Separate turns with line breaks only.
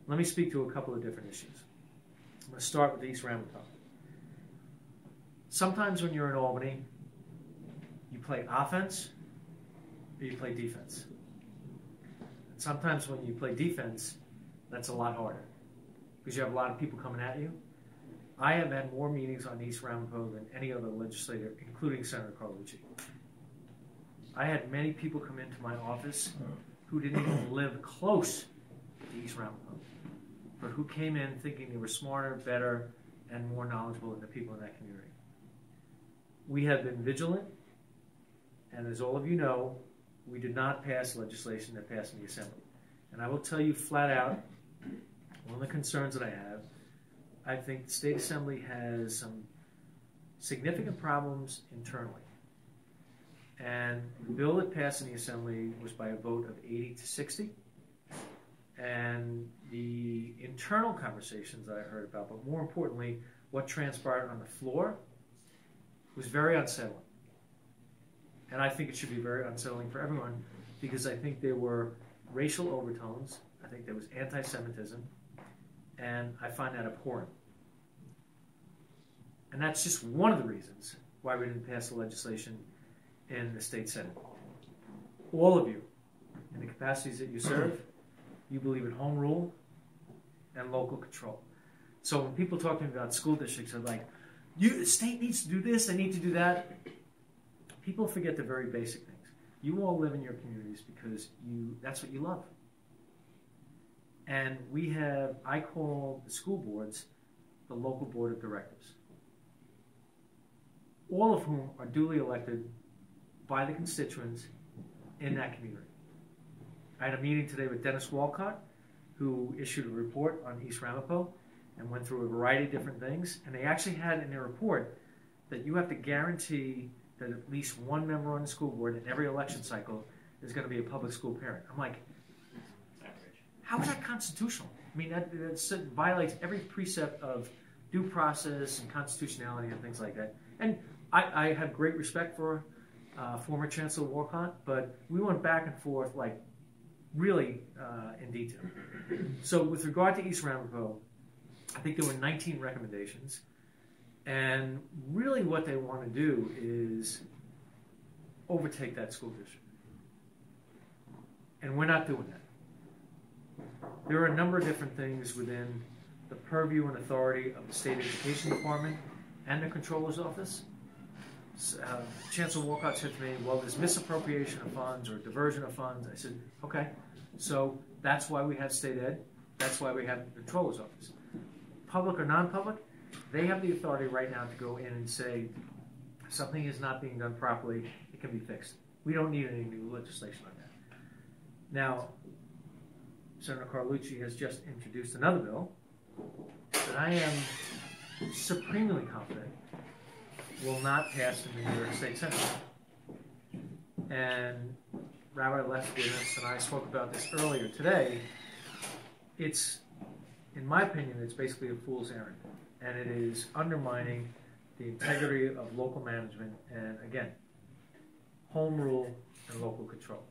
Let me speak to a couple of different issues. I'm going to start with East Ramapo. Sometimes when you're in Albany, you play offense or you play defense. And sometimes when you play defense, that's a lot harder because you have a lot of people coming at you. I have had more meetings on East Ramapo than any other legislator, including Senator Carlucci. I had many people come into my office who didn't even live close to East Ramapo, but who came in thinking they were smarter, better, and more knowledgeable than the people in that community. We have been vigilant, and as all of you know, we did not pass legislation that passed in the Assembly. And I will tell you flat out, one of the concerns that I think the State Assembly has some significant problems internally. And the bill that passed in the Assembly was by a vote of 80 to 60. And the internal conversations that I heard about, but more importantly, what transpired on the floor, was very unsettling. And I think it should be very unsettling for everyone because I think there were racial overtones, I think there was anti-Semitism, and I find that abhorrent. And that's just one of the reasons why we didn't pass the legislation in the State Senate. All of you, in the capacities that you serve, you believe in home rule and local control. So when people talk to me about school districts, they're like, the state needs to do this, they need to do that. People forget the very basic things. You all live in your communities because that's what you love. And I call the school boards the local board of directors, all of whom are duly elected by the constituents in that community. I had a meeting today with Dennis Walcott, who issued a report on East Ramapo and went through a variety of different things. And they actually had in their report that you have to guarantee that at least one member on the school board in every election cycle is going to be a public school parent. I'm like, how is that constitutional? I mean, that violates every precept of due process and constitutionality and things like that. And I have great respect for former Chancellor Walcott, but we went back and forth like really in detail. So with regard to East Ramapo, I think there were 19 recommendations. And really what they want to do is overtake that school district. And we're not doing that. There are a number of different things within the purview and authority of the State Education Department and the Comptroller's Office. Chancellor Walcott said to me, well, there's misappropriation of funds or diversion of funds. I said, okay, so that's why we have state ed. That's why we have the Comptroller's Office. Public or non-public, they have the authority right now to go in and say, if something is not being done properly, it can be fixed. We don't need any new legislation on that. Now, Senator Carlucci has just introduced another bill that I am supremely confident will not pass in the New York State Senate. And Rabbi Lefkowitz and I spoke about this earlier today. In my opinion, it's basically a fool's errand. And it is undermining the integrity of local management and, again, home rule and local control.